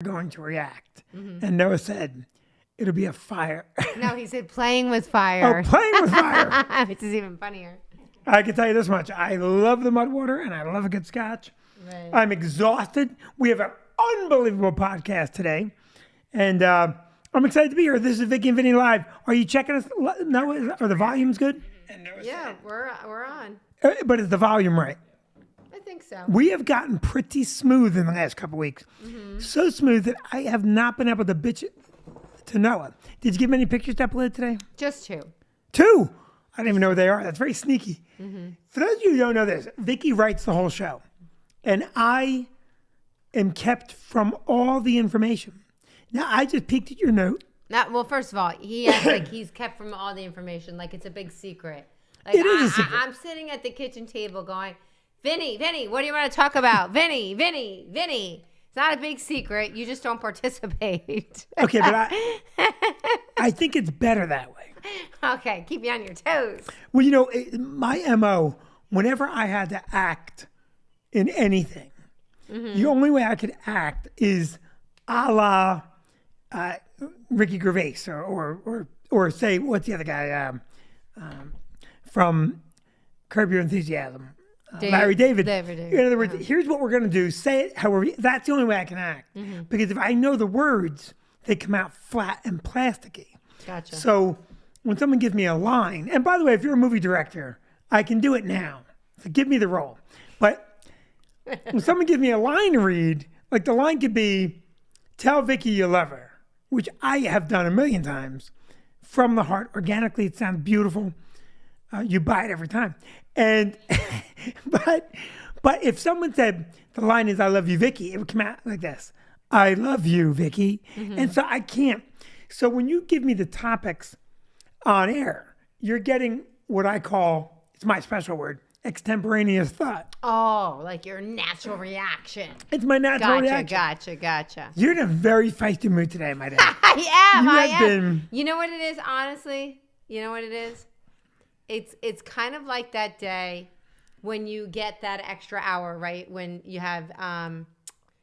going to react. And Noah said, it'll be a fire. No, he said playing with fire. Oh, playing with fire. Which is even funnier. I can tell you this much. I love the mud water and I love a good scotch. Right. I'm exhausted. We have an unbelievable podcast today. And I'm excited to be here. This is Vicky and Vinny Live. Are you checking us? No, are the volumes good? Yeah, we're on. But is the volume right? I think so. We have gotten pretty smooth in the last couple weeks. So smooth that I have not been able to bitch it to Noah. Did you give him any pictures to upload today? Just 2. 2? I don't even know what they are. That's very sneaky. For those of you who don't know this, Vicky writes the whole show. And I am kept from all the information. Now, I just peeked at your note. Well, first of all, he has, he's kept from all the information like it's a big secret. Like, It is a secret. I'm sitting at the kitchen table going, Vinny, what do you want to talk about? Vinny. It's not a big secret. You just don't participate. Okay, but I think it's better that way. Okay, keep you on your toes. Well, you know, my MO, whenever I had to act in anything, the only way I could act is a la Ricky Gervais or say, what's the other guy from Curb Your Enthusiasm? Larry David. In other words, here's what we're going to do. Say it however. That's the only way I can act. Because if I know the words, they come out flat and plasticky. Gotcha. So when someone gives me a line, and by the way, if you're a movie director, I can do it now. So give me the role. But when someone gives me a line to read, like the line could be, tell Vicky you love her, which I have done a million times. From the heart, organically, it sounds beautiful. You buy it every time. And but if someone said the line is "I love you, Vicky," it would come out like this: "I love you, Vicky," and so I can't. So when you give me the topics on air, you're getting what I call, it's my special word, extemporaneous thought. Oh, like your natural reaction. It's my natural reaction. Gotcha. You're in a very feisty mood today, my dad. I am. Been... You know what it is, honestly? You know what it is? It's kind of like that day when you get that extra hour, right? When you have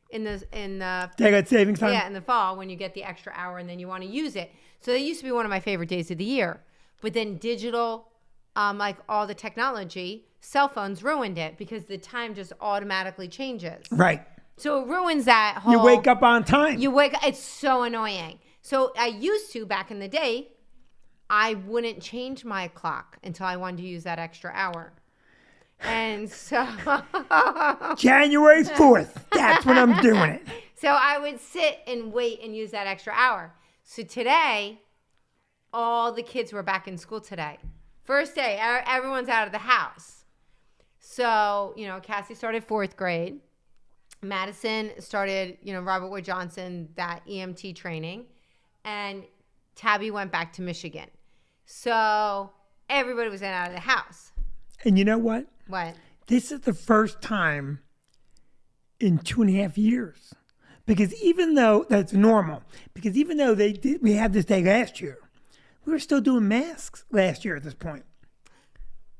in the daylight savings time. Yeah, in the fall when you get the extra hour and then you want to use it. So that used to be one of my favorite days of the year. But then digital, like all the technology, cell phones ruined it because the time just automatically changes. Right. So it ruins that whole. You wake up on time. It's so annoying. So I used to back in the day. I wouldn't change my clock until I wanted to use that extra hour. And so January 4th, that's when I'm doing it. So I would sit and wait and use that extra hour. So today, all the kids were back in school today. First day, everyone's out of the house. So, Cassie started 4th grade. Madison started, Robert Wood Johnson, that EMT training. And Tabby went back to Michigan. So everybody was out of the house. And you know what? What? This is the first time in 2.5 years. Because even though that's normal, because even though we had this day last year, we were still doing masks last year at this point.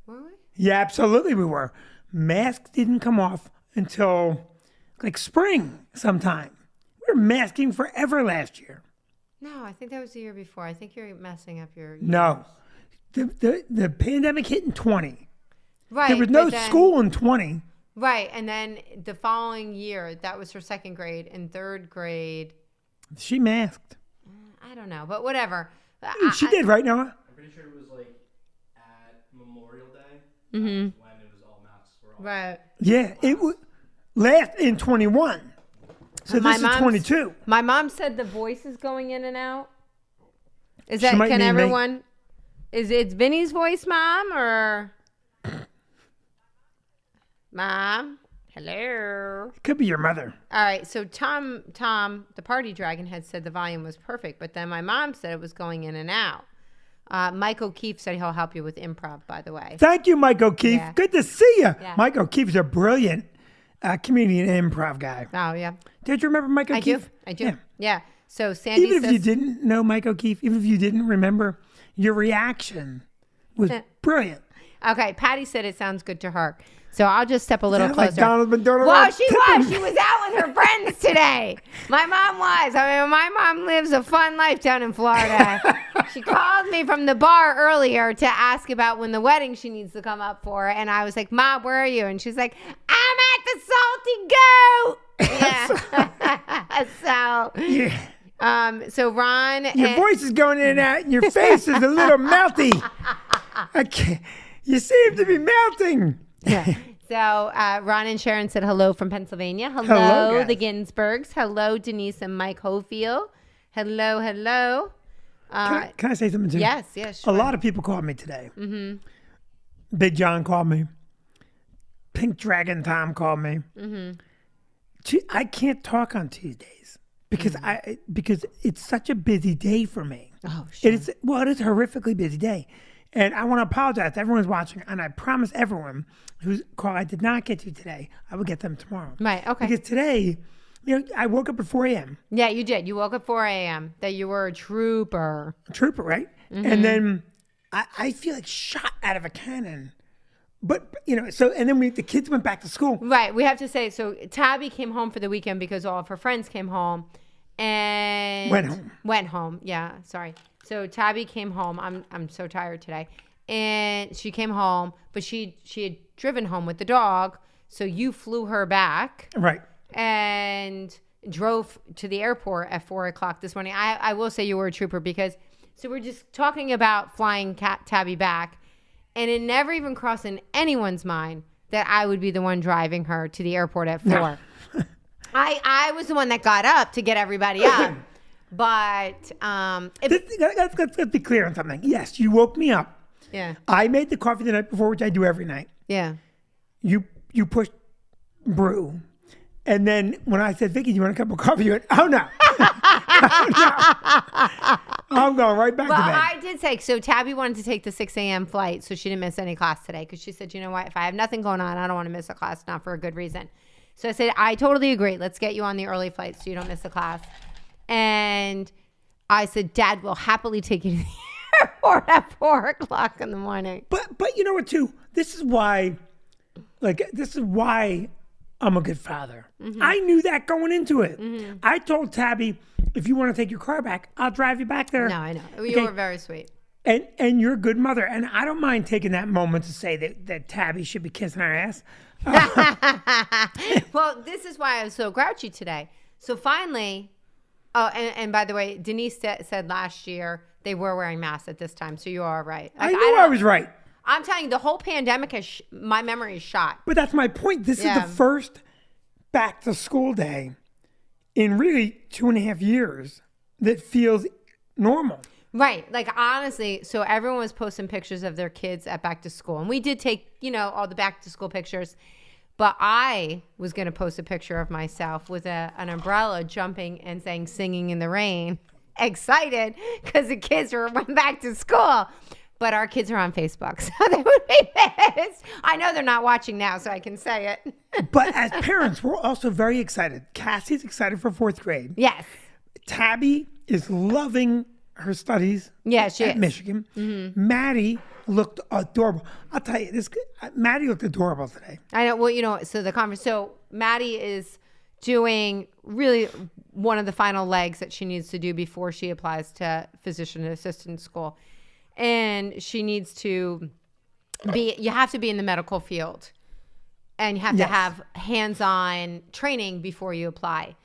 Were we? Yeah, absolutely we were. Masks didn't come off until like spring sometime. We were masking forever last year. No, I think that was the year before. I think you're messing up your years. No. The pandemic hit in 20. Right. There was no school in 20. Right. And then the following year, that was for 2nd grade. And 3rd grade. She masked. I don't know, but whatever. She did, right, Noah? I'm pretty sure it was like at Memorial Day. Mm-hmm. When it was all masks were all. Right. Yeah, it was last in 21. So this is 22. My mom said the voice is going in and out. Is She that, might can mean everyone, is it Vinny's voice, Mom, or? Mom? Hello? It could be your mother. All right, so Tom, the party dragon, had said the volume was perfect, but then my mom said it was going in and out. Mike O'Keefe said he'll help you with improv, by the way. Thank you, Mike O'Keefe. Yeah. Good to see you. Yeah. Mike O'Keefe's a brilliant comedian and improv guy. Oh, yeah. Did you remember Mike O'Keefe? I do. Yeah. So Sandy Even says, if you didn't know Mike O'Keefe, even if you didn't remember, your reaction was brilliant. Okay, Patty said it sounds good to her. So I'll just step a little Sounds like closer. Donald McDonald. Well, she was. She was out with her friends today. My mom was. I mean, my mom lives a fun life down in Florida. She called me from the bar earlier to ask about when the wedding she needs to come up for. And I was like, Mom, where are you? And she's like, I'm at the Salty Goat. Yeah. So Ron. Your voice is going in and out, and your face is a little melty. I can't. You seem to be melting. Yeah. So Ron and Sharon said hello from Pennsylvania. Hello, Hello, the guys. Ginsburgs. Hello, Denise and Mike Hofield. Hello, hello. Can I say something too? Yes, sure. A lot of people called me today. Mm-hmm. Big John called me. Pink Dragon Tom called me. Mm-hmm. I can't talk on Tuesdays because because it's such a busy day for me. Oh, sure. It is a horrifically busy day. And I want to apologize to everyone's watching. And I promise everyone whose call I did not get to today, I will get them tomorrow. Right, okay. Because today, I woke up at 4 a.m. Yeah, you did. You woke up 4 a.m. That you were a trooper. Trooper, right? Mm-hmm. And then I feel like shot out of a cannon. But, so, and then the kids went back to school. Right. We have to say, so Tabby came home for the weekend because all of her friends came home. And went home. Yeah, sorry. So Tabby came home. I'm so tired today. And she came home, but she had driven home with the dog. So you flew her back. Right. And drove to the airport at 4 o'clock this morning. I will say you were a trooper because, so we're just talking about flying Tabby back. And it never even crossed in anyone's mind that I would be the one driving her to the airport at 4. No. I was the one that got up to get everybody up. But let's be clear on something. Yes, you woke me up. Yeah. I made the coffee the night before, which I do every night. Yeah. You pushed brew. And then when I said, Vicky, do you want a cup of coffee? You went, oh, no. Oh, no. I'm going right back to bed. I did say, so Tabby wanted to take the 6 a.m. flight, so she didn't miss any class today. Because she said, you know what? If I have nothing going on, I don't want to miss a class, not for a good reason. So I said, I totally agree. Let's get you on the early flight so you don't miss a class. And I said, Dad will happily take you to the airport at 4 o'clock in the morning. But you know what, too? This is why I'm a good father. Mm-hmm. I knew that going into it. Mm-hmm. I told Tabby, if you want to take your car back, I'll drive you back there. No, I know. You were very sweet. And you're a good mother. And I don't mind taking that moment to say that Tabby should be kissing our ass. Well, this is why I was so grouchy today. So finally, and by the way, Denise said last year they were wearing masks at this time. So you are right. I knew I was right. I'm telling you, the whole pandemic has my memory is shot. But that's my point. This is the first back to school day in really 2.5 years that feels normal. Right. Like, honestly, so everyone was posting pictures of their kids at back to school. And we did take, all the back to school pictures. But I was going to post a picture of myself with an umbrella jumping and saying, singing in the rain. Excited because the kids went back to school. But our kids are on Facebook, so they would be pissed. I know they're not watching now, so I can say it. But as parents, we're also very excited. Cassie's excited for 4th grade. Yes. Tabby is loving her studies at Michigan. Mm-hmm. Maddie looked adorable. I'll tell you, Maddie looked adorable today. I know. Well, so Maddie is doing really one of the final legs that she needs to do before she applies to physician assistant school. And she needs to you have to be in the medical field and you have to have hands-on training before you apply.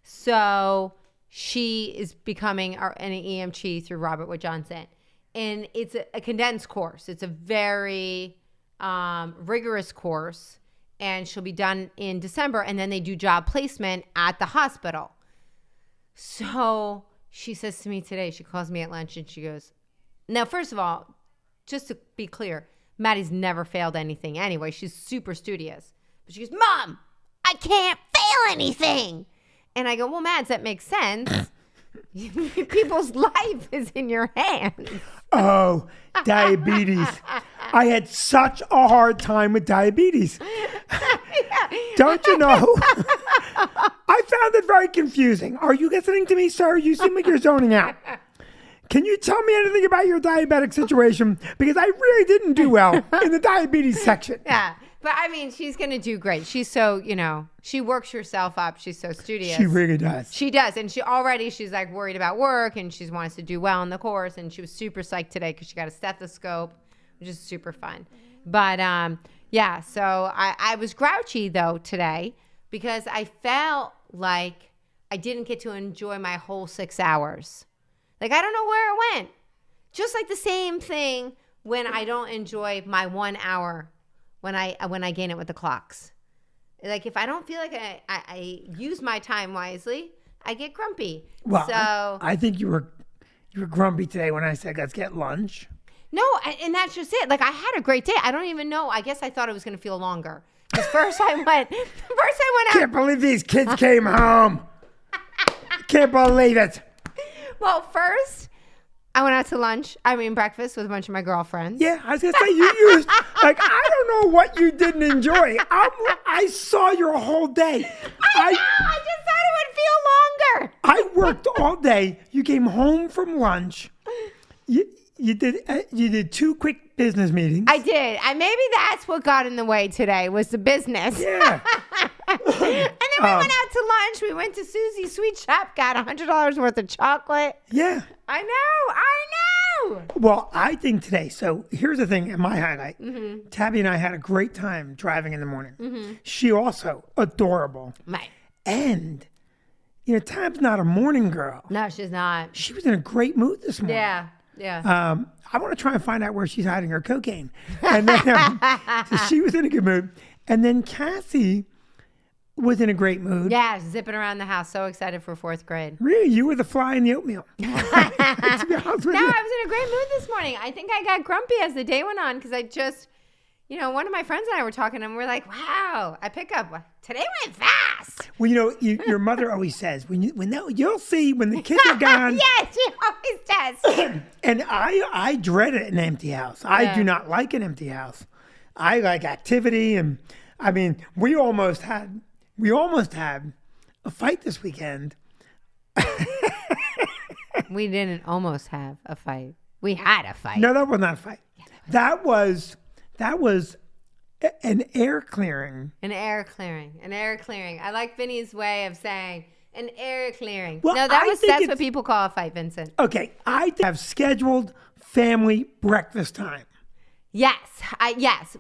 So she is becoming an EMT through Robert Wood Johnson. And it's a condensed course. It's a very rigorous course. And she'll be done in December. And then they do job placement at the hospital. So she says to me today, she calls me at lunch and she goes, now, first of all, just to be clear, Maddie's never failed anything anyway. She's super studious. But she goes, Mom, I can't fail anything. And I go, well, Mads, that makes sense. People's life is in your hands. Oh, diabetes. I had such a hard time with diabetes. Don't you know? I found it very confusing. Are you listening to me, sir? You seem like you're zoning out. Can you tell me anything about your diabetic situation? Because I really didn't do well in the diabetes section. Yeah. But I mean, she's going to do great. She's so, she works herself up. She's so studious. She really does. She does. And she's like worried about work and she wants to do well in the course. And she was super psyched today because she got a stethoscope, which is super fun. But yeah, so I was grouchy though today because I felt like I didn't get to enjoy my whole 6 hours. Like, I don't know where it went. Just like the same thing when I don't enjoy my 1 hour when I gain it with the clocks. Like, if I don't feel like I use my time wisely, I get grumpy. Well, so I think you were grumpy today when I said let's get lunch. no, and that's just it. Like, I had a great day. I don't even know. I guess I thought it was going to feel longer. Because first I went out. Can't believe these kids came home. Can't believe it. Well, first I went out to breakfast with a bunch of my girlfriends. Yeah, I was gonna say you used like I don't know what you didn't enjoy. I saw your whole day. I know. I just thought it would feel longer. I worked all day. You came home from lunch. You did 2 quick business meetings. I did. Maybe that's what got in the way today was the business. Yeah. And then we went out to lunch. We went to Susie's Sweet Shop, got $100 worth of chocolate. Yeah. I know. Well, I think today, so here's the thing in my highlight. Mm-hmm. Tabby and I had a great time driving in the morning. Mm-hmm. She also, adorable. Right. And, Tab's not a morning girl. No, she's not. She was in a great mood this morning. Yeah. I want to try and find out where she's hiding her cocaine. And then, so she was in a good mood. And then Cassie was in a great mood. Yeah, zipping around the house, so excited for 4th grade. Really? You were the fly in the oatmeal. To be honest with you. I was in a great mood this morning. I think I got grumpy as the day went on because I just, one of my friends and I were talking and we're like, wow, I pick up. Today went fast. Well, your mother always says, you'll see when the kids are gone. Yes, she always does. And I dread an empty house. I do not like an empty house. I like activity. And I mean, we almost had a fight this weekend. We didn't almost have a fight. We had a fight. No, that was not a fight. That was an air clearing. An air clearing. I like Vinny's way of saying an air clearing. Well, that's what people call a fight, Vincent. Okay, I have scheduled family breakfast time. Yes.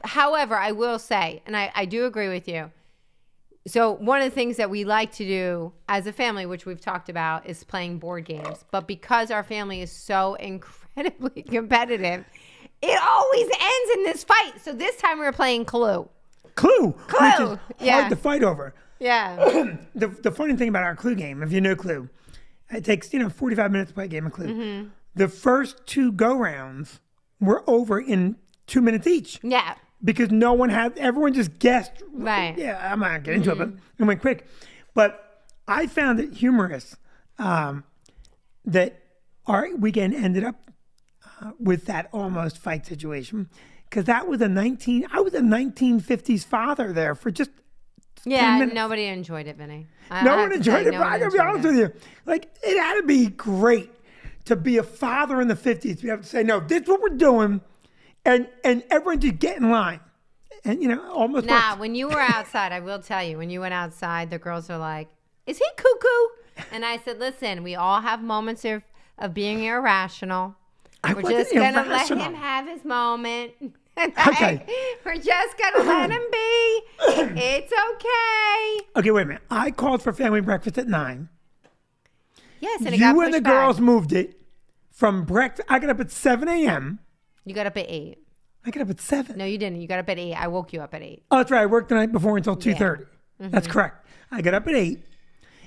However, I will say, and I do agree with you. So one of the things that we like to do as a family, which we've talked about, is playing board games. But because our family is so incredibly competitive, it always ends in this fight. So this time we were playing Clue. Clue. Which is Yeah. hard to fight over. Yeah. The funny thing about our Clue game, if you know Clue, it takes 45 minutes to play a game of Clue. Mm-hmm. The first 2 go-rounds were over in 2 minutes each. Yeah. Because everyone just guessed. Right. Yeah, I'm not going to get into it, but it went quick. But I found it humorous that our weekend ended up with that almost fight situation. Because I was a 1950s father there for just 10 minutes. Nobody enjoyed it, Vinny. No one enjoyed it, but I got to be honest with you. Like, it had to be great to be a father in the 50s, to be able to say, no, this is what we're doing. And everyone just get in line. And, almost worked. When you were outside, I will tell you, when you went outside, the girls are like, is he cuckoo? And I said, listen, we all have moments of being irrational. We're just going to let him have his moment. Okay. We're just going to let him be. It's okay. Okay, wait a minute. I called for family breakfast at 9. Yes, and it got You and the pushed back. girls moved it from breakfast. I got up at 7 a.m. You got up at 8. I got up at 7. No, you didn't. You got up at 8. I woke you up at 8. Oh, that's right. I worked the night before until 2:30. Mm-hmm. That's correct. I got up at 8.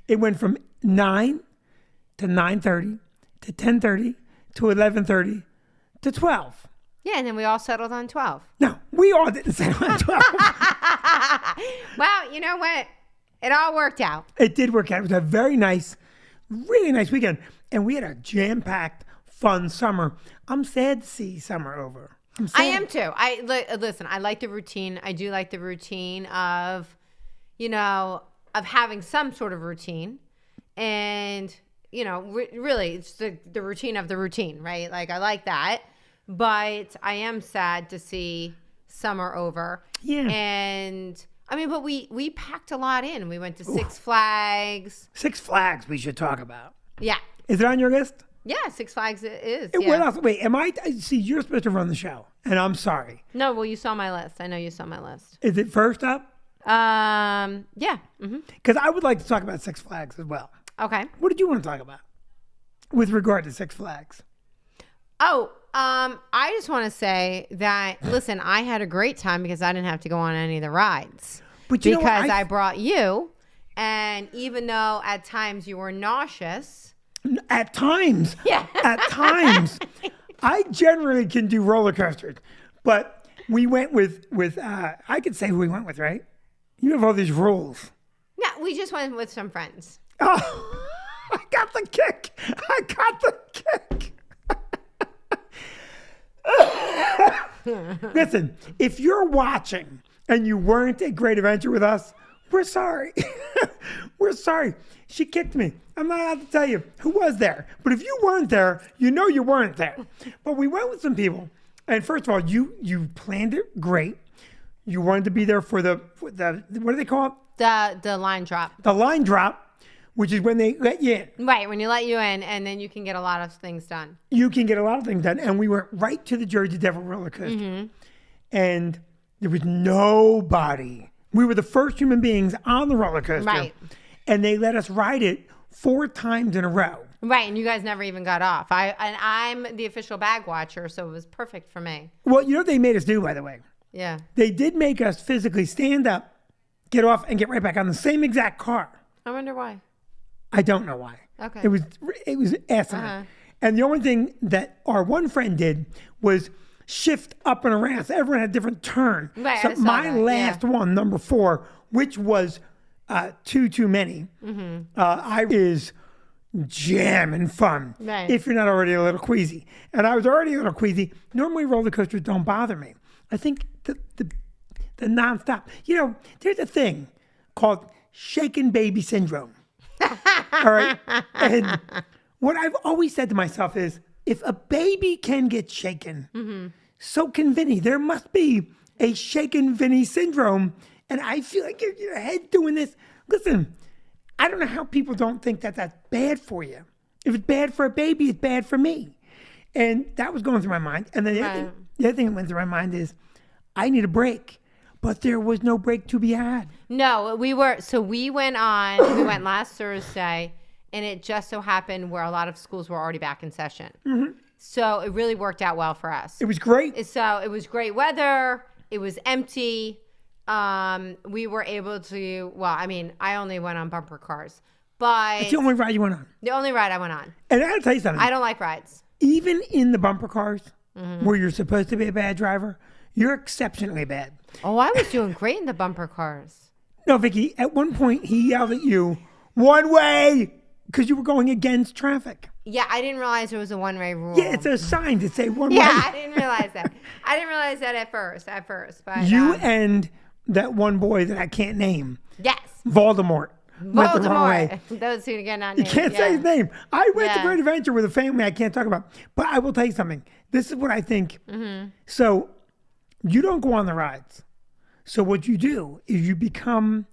It went from 9 to 9:30 to 10:30 to 11:30 to 12. Yeah, and then we all settled on 12. No, we all didn't settle on 12. Well, you know what? It all worked out. It did work out. It was a very nice, really nice weekend. And we had a jam-packed, fun summer. I'm sad to see summer over. I am too. Listen, I like the routine. I do like the routine of, of having some sort of routine. And, really, it's the routine of the routine, right? Like, I like that. But I am sad to see summer over. Yeah. And I mean, but we packed a lot in. We went to Six Flags. Six Flags we should talk about. Yeah. Is it on your list? Yeah, Six Flags it is. What Yeah. else? Wait, see, you're supposed to run the show, and I'm sorry. No, well, you saw my list. I know you saw my list. Is it first up? Yeah. Mm-hmm. Because I would like to talk about Six Flags as well. Okay. What did you want to talk about with regard to Six Flags? Oh, I just want to say that, listen, I had a great time because I didn't have to go on any of the rides. But you know what? Because I brought you, and even though at times you were nauseous. At times. Yeah. At times. I generally can do roller coasters, but we went with I could say who we went with, right? You have all these rules. No, we just went with some friends. Oh, I got the kick. I got the kick. Listen, if you're watching and you weren't at Great Adventure with us, we're sorry. We're sorry. She kicked me. I'm not allowed to tell you who was there. But if you weren't there, you know you weren't there. But we went with some people. And first of all, you planned it great. You wanted to be there for the what do they call it? The line drop. The line drop, which is when they let you in. Right, when you let you in, and then you can get a lot of things done. You can get a lot of things done. And we went right to the Jersey Devil roller coaster. Mm-hmm. And there was nobody. We were the first human beings on the roller coaster. Right. And they let us ride it 4 times in a row. Right, and you guys never even got off. I'm the official bag watcher, so it was perfect for me. Well, you know what they made us do, by the way? Yeah. They did make us physically stand up, get off, and get right back on the same exact car. I wonder why. I don't know why. Okay. It was asinine. Uh-huh. And the only thing that our one friend did was shift up and around. So everyone had a different turn. Right, So I saw my that, last one, number 4, which was too many, I is jamming fun. Right. If you're not already a little queasy. And I was already a little queasy. Normally roller coasters don't bother me. I think the nonstop. You know, there's a thing called shaken baby syndrome. All right. And what I've always said to myself is, if a baby can get shaken, so can Vinny. There must be a shaken Vinny syndrome. And I feel like if your head doing this, listen, I don't know how people don't think that that's bad for you. If it's bad for a baby, it's bad for me. And that was going through my mind. And then the other thing that went through my mind is, I need a break. But there was no break to be had. No, we went last Thursday, and it just so happened where a lot of schools were already back in session. Mm-hmm. So it really worked out well for us. It was great. So it was great weather. It was empty. We were able to, well, I mean, I only went on bumper cars, but It's the only ride you went on. the only ride I went on. And I gotta tell you something. I don't like rides. Even in the bumper cars, where you're supposed to be a bad driver, you're exceptionally bad. Oh, I was doing great in the bumper cars. No, Vicky, at one point he yelled at you, one way, because you were going against traffic. Yeah, I didn't realize there was a one-way rule. Yeah, it's a sign to say one Yeah, way. I didn't realize that. I didn't realize that at first, but You and that one boy that I can't name, yes. Voldemort, went the wrong way. Those who again not You named. can't say his name. I went to Yeah. Great Adventure with a family I can't talk about. But I will tell you something. This is what I think. Mm-hmm. So you don't go on the rides. So what you do is you become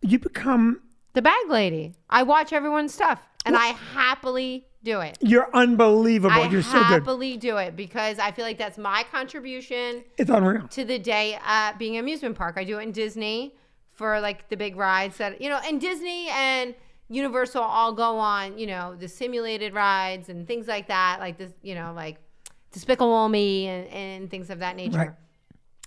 The bag lady. I watch everyone's stuff, and I happily do it. you're unbelievable. I You're so good. happily do it because I feel like that's my contribution It's unreal. to the day at being an amusement park. I do it in Disney for like the big rides that, and Disney and Universal all go on, the simulated rides and things like that, like this, like Despicable Me and things of that nature. Right.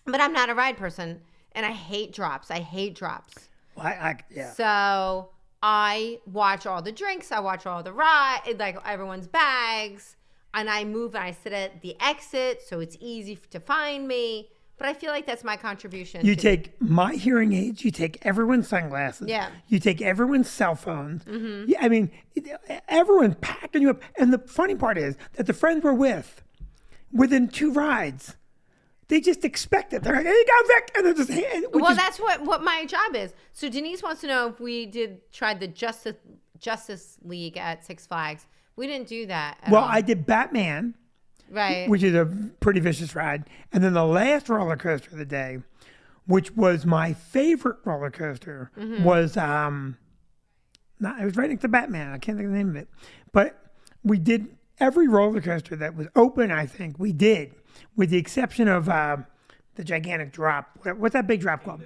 But I'm not a ride person, and I hate drops. Well, yeah. So I watch all the drinks. I watch all the like everyone's bags, and I move and I sit at the exit, so it's easy to find me. But I feel like that's my contribution. You take my hearing aids. You take everyone's sunglasses. Yeah. You take everyone's cell phones. Mm-hmm. Yeah, I mean, everyone's packing you up. And the funny part is that the friends we're with, within 2 rides, they just expect it. They're like, "Here you go, Vic," and they're just Well, that's what my job is. So Denise wants to know if we tried the Justice League at Six Flags. We didn't do that. At all. I did Batman. Right. which is a pretty vicious ride. And then the last roller coaster of the day, which was my favorite roller coaster, was it was right next to Batman. I can't think of the name of it. But we did every roller coaster that was open, I think, we did, with the exception of the gigantic drop. What's that big drop called?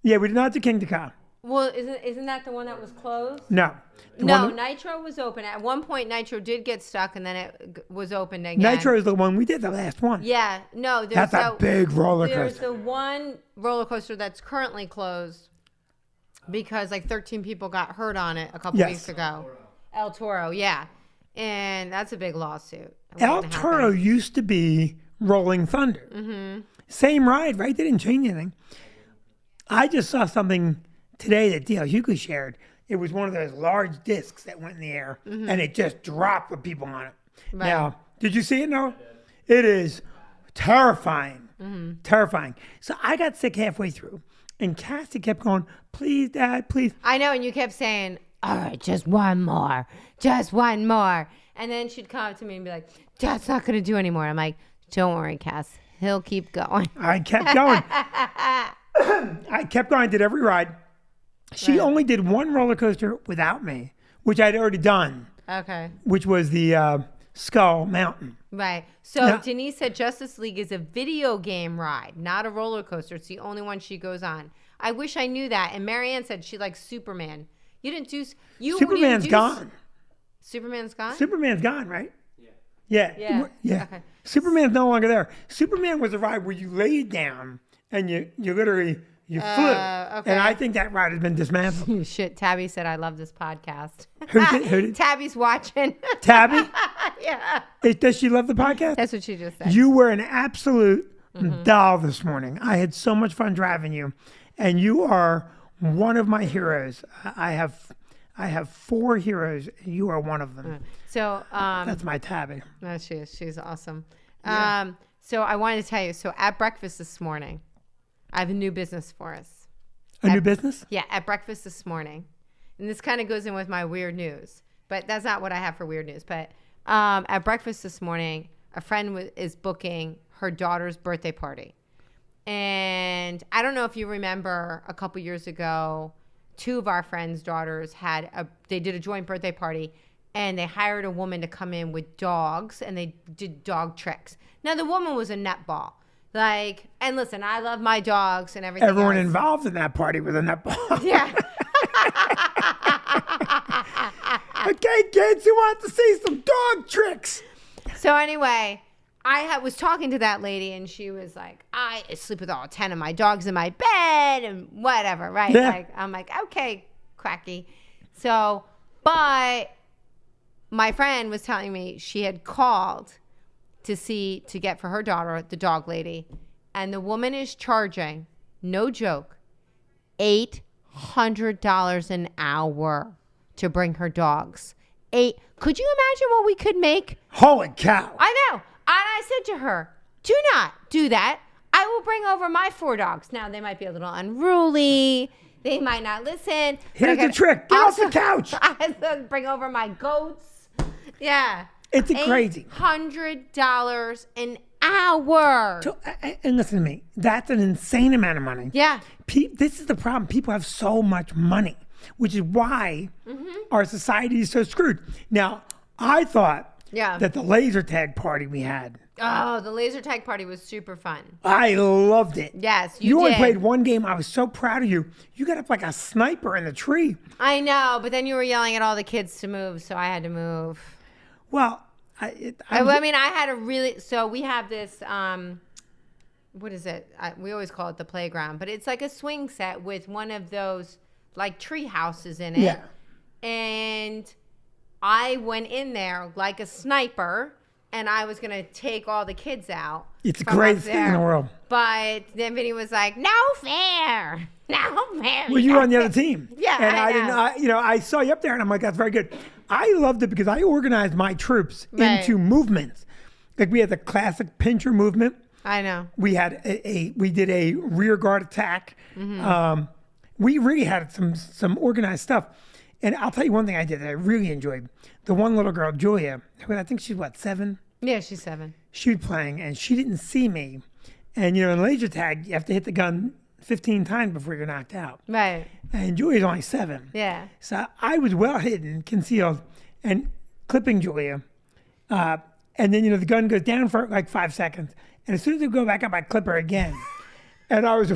Yeah, we did not do King Ka. Well, isn't that the one that was closed? No. The No, one Nitro was open. At one point, Nitro did get stuck, and then it was opened again. Nitro is the one we did, the last one. Yeah, no, there's That's a big roller There's coaster. the one roller coaster that's currently closed because like 13 people got hurt on it a couple Yes. weeks ago. El Toro, yeah, and that's a big lawsuit. El Toro used to be Rolling Thunder. Mm-hmm. Same ride, right? They didn't change anything. I just saw something today that DL Hughley shared. It was one of those large discs that went in the air, and it just dropped with people on it. Right. Now, did you see it, Noah? It is terrifying. Terrifying. So I got sick halfway through, and Cassie kept going, please, Dad, please. I know, and you kept saying, "All right, just one more, just one more," and then she'd come up to me and be like, "Dad's not gonna do anymore." I'm like, "Don't worry, Cass, he'll keep going." I kept going. I kept going, did every ride. She Right. only did one roller coaster without me, which I'd already done, Okay. which was the Skull Mountain. Right. So Yeah. Denise said Justice League is a video game ride, not a roller coaster. It's the only one she goes on. I wish I knew that. And Marianne said she likes Superman. You didn't do you. Superman's didn't do gone. Superman's gone. Superman's gone, right? Yeah. Yeah. Yeah. Okay. Superman's no longer there. Superman was a ride where you laid down and you literally flew. okay. And I think that ride has been dismantled. Shit. Tabby said I love this podcast. Who did? Tabby's watching. Tabby? Yeah. Does she love the podcast? That's what she just said. You were an absolute doll this morning. I had so much fun driving you, and you are one of my heroes. I have 4 heroes, and you are one of them. So That's my Tabby. no, she is. She's awesome. So I wanted to tell you. So at breakfast this morning, I have a new business for us. A new business? Yeah, at breakfast this morning. And this kind of goes in with my weird news, but that's not what I have for weird news. But at breakfast this morning, a friend is booking her daughter's birthday party. And I don't know if you remember a couple years ago, 2 of our friends' daughters they did a joint birthday party, and they hired a woman to come in with dogs, and they did dog tricks. Now, the woman was a nutball. And listen, I love my dogs and everything Everyone else. involved in that party was a netball. Yeah. Okay, kids, who want to see some dog tricks? So anyway, I was talking to that lady, and she was like, "I sleep with all 10 of my dogs in my bed and whatever," right? Yeah. I'm like, "Okay, quacky." So, but my friend was telling me she had called to get for her daughter, the dog lady, and the woman is charging, no joke, $800 an hour to bring her dogs. Could you imagine what we could make? Holy cow. I know. And I said to her, "Do not do that. I will bring over my 4 dogs." Now, they might be a little unruly. They might not listen. Here's the trick. Get off the couch. I said, bring over my goats. Yeah. It's crazy. $800 an hour. So, and listen to me. That's an insane amount of money. Yeah. This is the problem. People have so much money, which is why our society is so screwed. Now, I thought that the laser tag party we had, Oh, the laser tag party was super fun. I loved it. Yes, You you only did. played one game. I was so proud of you. You got up like a sniper in the tree. I know, but then you were yelling at all the kids to move, so I had to move. Well, I mean, I had a really. So we have this. What is it? We always call it the playground, but it's like a swing set with one of those like tree houses in it. Yeah. And I went in there like a sniper, and I was gonna take all the kids out. It's the from up greatest thing in the there. world. But then Vinny was like, "No fair, no fair." Well, you were on the other team. Yeah, and I didn't. I saw you up there, and I'm like, that's very good. I loved it because I organized my troops Right. into movements. Like we had the classic pincher movement. I know. We had we did a rear guard attack. We really had some organized stuff. And I'll tell you one thing I did that I really enjoyed. The one little girl, Julia, who I think she's 7, Yeah, she's 7. She was playing, and she didn't see me. And, in laser tag, you have to hit the gun 15 times before you're knocked out. Right. And Julia's only 7. Yeah. So I was well hidden, concealed, and clipping Julia. And then, the gun goes down for like 5 seconds. And as soon as it go back up, I clip her again. And I was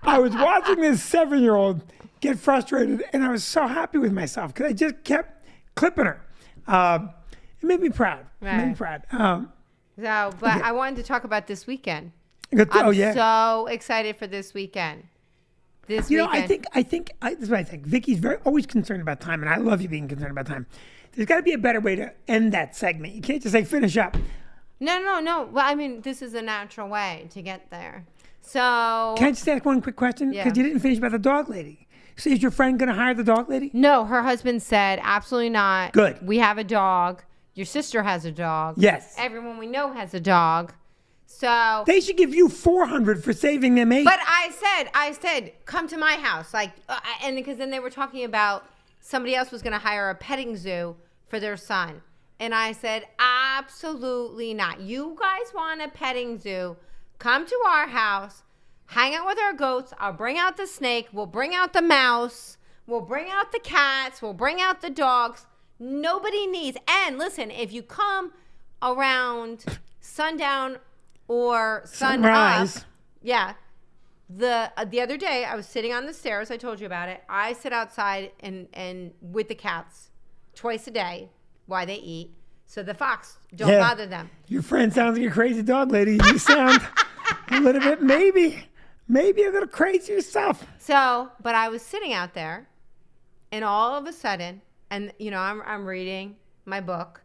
I was watching this 7-year-old get frustrated, and I was so happy with myself because I just kept clipping her. It made me proud. It made me proud. But I wanted to talk about this weekend. Oh, yeah. So excited for this weekend. This weekend. I think this is what I think. Vicky's always concerned about time, and I love you being concerned about time. There's got to be a better way to end that segment. You can't just say finish up. No. Well, I mean, this is a natural way to get there. So. Can I just ask one quick question? Yeah. Because you didn't finish about the dog lady. So is your friend going to hire the dog lady? No, her husband said absolutely not. Good. We have a dog. Your sister has a dog. Yes. Everyone we know has a dog. So. They should give you $400 for saving them 8. But I said, come to my house. And because then they were talking about somebody else was going to hire a petting zoo for their son. And I said, absolutely not. You guys want a petting zoo, come to our house, hang out with our goats. I'll bring out the snake. We'll bring out the mouse. We'll bring out the cats. We'll bring out the dogs. Nobody needs. And listen, if you come around sundown or Sunrise. up, yeah. The other day I was sitting on the stairs. I told you about it. I sit outside and with the cats twice a day while they eat, so the fox don't bother them. Your friend sounds like a crazy dog lady. You sound a little bit maybe a little crazy yourself. So, but I was sitting out there, and all of a sudden, and I'm reading my book,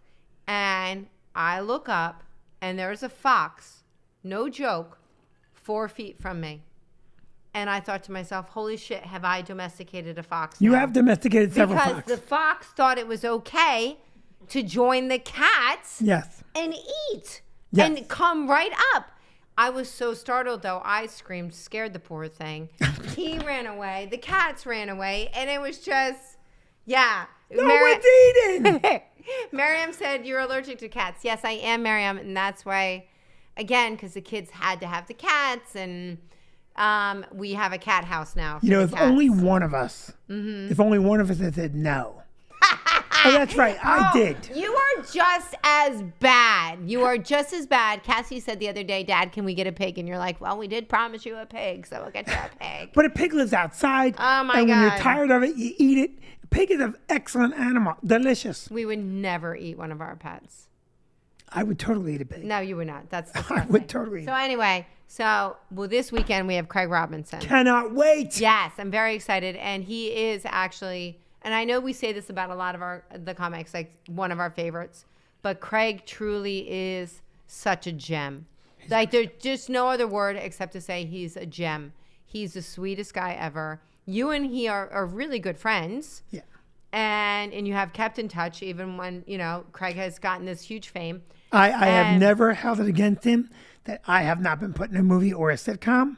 and I look up, and there's a fox, no joke, 4 feet from me. And I thought to myself, holy shit, have I domesticated a fox now? You have domesticated several because foxes. the fox thought it was okay to join the cats Yes. and eat Yes. and come right up. I was so startled, though. I screamed, scared the poor thing. He ran away. The cats ran away. And it was just, yeah. No one's eating. Miriam said, you're allergic to cats. Yes, I am, Miriam. And that's why, again, because the kids had to have the cats. And we have a cat house now. If only one of us, if only one of us had said no. Oh, that's right. I did. You are just as bad. You are just as bad. Cassie said the other day, Dad, can we get a pig? And you're like, well, we did promise you a pig, so we'll get you a pig. But a pig lives outside. Oh, my and when God. you're tired of it, you eat it. A pig is an excellent animal. Delicious. We would never eat one of our pets. I would totally eat a pig. No, you would not. That's I disgusting. would totally. So anyway, this weekend we have Craig Robinson. Cannot wait. Yes, I'm very excited. And he is actually, and I know we say this about a lot of the comics, like one of our favorites, but Craig truly is such a gem. Like there's just no other word except to say he's a gem. He's the sweetest guy ever. You and he are really good friends. Yeah. And you have kept in touch even when, Craig has gotten this huge fame. I have never held it against him that I have not been put in a movie or a sitcom.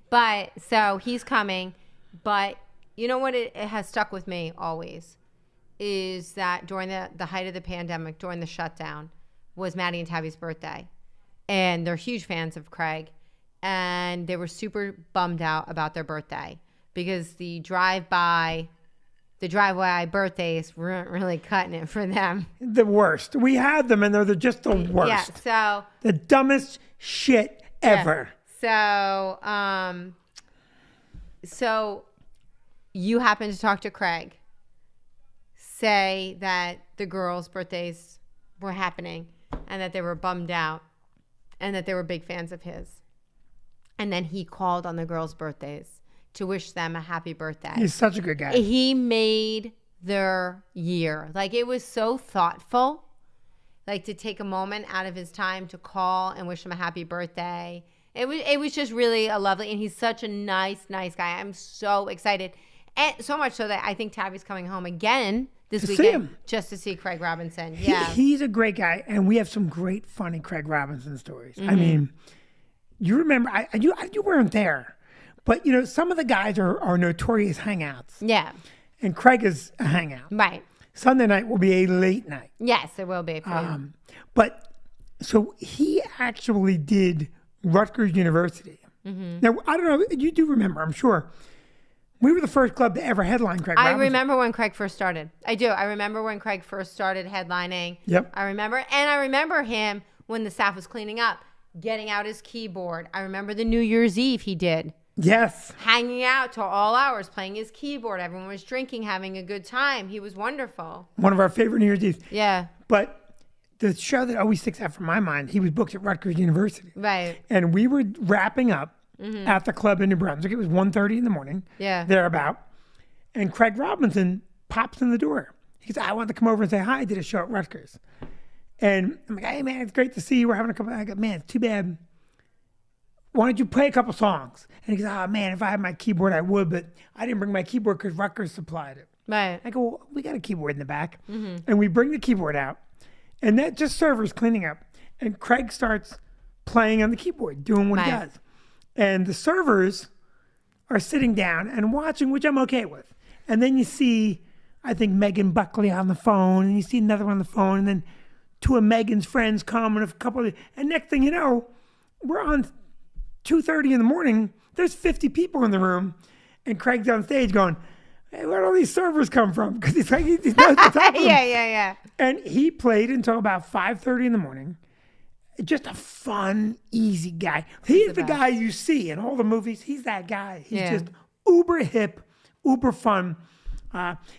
But so he's coming. But you know what it has stuck with me always is that during the height of the pandemic, during the shutdown, was Maddie and Tabby's birthday. And they're huge fans of Craig. And they were super bummed out about their birthday because the drive-by birthdays weren't really cutting it for them. The worst. We had them, and they're just the worst. Yeah, so the dumbest shit ever. Yeah. So you happen to talk to Craig, say that the girls' birthdays were happening and that they were bummed out and that they were big fans of his. And then he called on the girls' birthdays to wish them a happy birthday. He's such a good guy. He made their year. Like, it was so thoughtful, like to take a moment out of his time to call and wish him a happy birthday. It was just really a lovely, and he's such a nice guy. I'm so excited. And so much so that I think Tabby's coming home again this weekend just to see Craig Robinson. Yeah. He's a great guy, and we have some great, funny Craig Robinson stories. I mean, you remember, you weren't there, but some of the guys are notorious hangouts. Yeah. And Craig is a hangout. Right. Sunday night will be a late night. Yes, it will be for you. But so he actually did Rutgers University. Now, I don't know, you do remember, I'm sure. We were the first club to ever headline Craig I Robinson. remember when Craig first started. I do. I remember when Craig first started headlining. Yep. I remember him when the staff was cleaning up, getting out his keyboard. I remember the New Year's Eve he did. Yes. Hanging out till all hours, playing his keyboard. Everyone was drinking, having a good time. He was wonderful. One of our favorite New Year's Eves. Yeah. But the show that always sticks out from my mind, he was booked at Rutgers University. Right. And we were wrapping up at the club in New Brunswick. It was 1:30 in the morning. Yeah. Thereabout. And Craig Robinson pops in the door. He says, I want to come over and say hi. I did a show at Rutgers. And I'm like, hey, man, it's great to see you. We're having a couple. I go, man, it's too bad. Why don't you play a couple songs? And he goes, oh, man, if I had my keyboard, I would. But I didn't bring my keyboard because Rutgers supplied it. Right. I go, well, we got a keyboard in the back. And we bring the keyboard out. And that just servers cleaning up. And Craig starts playing on the keyboard, doing what he Right. does. And the servers are sitting down and watching, which I'm okay with. And then you see, I think, Megan Buckley on the phone, and you see another one on the phone, and then two of Megan's friends come, and a couple of, and next thing you know, we're on 2:30 in the morning. There's 50 people in the room, and Craig's on stage going, hey, where'd all these servers come from? Because he's like, he knows what's happening. Yeah. And he played until about 5:30 in the morning. Just a fun, easy guy. He's the guy you see in all the movies. He's that guy. He's just uber hip, uber fun.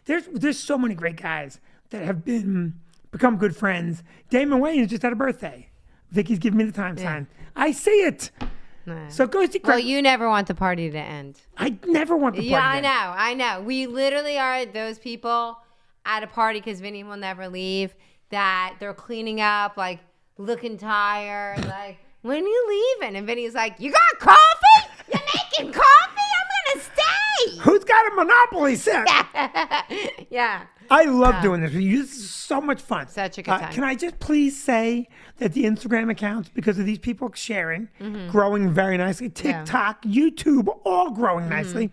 There's so many great guys that have become good friends. Damon Wayans just had a birthday. Vicky's giving me the time sign. I see it. No. So go see Well, Craig. you never want the party to end. I never want the party. Yeah, to end. I know. We literally are those people at a party because Vinny will never leave, that they're cleaning up, like looking tired, like, when are you leaving? And Vinny's like, you got coffee? You're making coffee? I'm going to stay. Who's got a Monopoly set? Yeah. I love doing this with you. This is so much fun. Such a good time. Can I just please say that the Instagram accounts, because of these people sharing, growing very nicely, TikTok, YouTube, all growing nicely.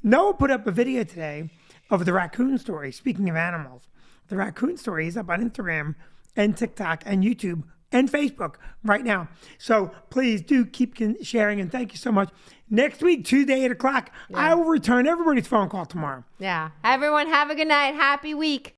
Noah put up a video today of the raccoon story. Speaking of animals, the raccoon story is up on Instagram and TikTok and YouTube and Facebook right now. So please do keep sharing, and thank you so much. Next week, Tuesday, 8 o'clock, I will return everybody's phone call tomorrow. Yeah. Everyone have a good night. Happy week.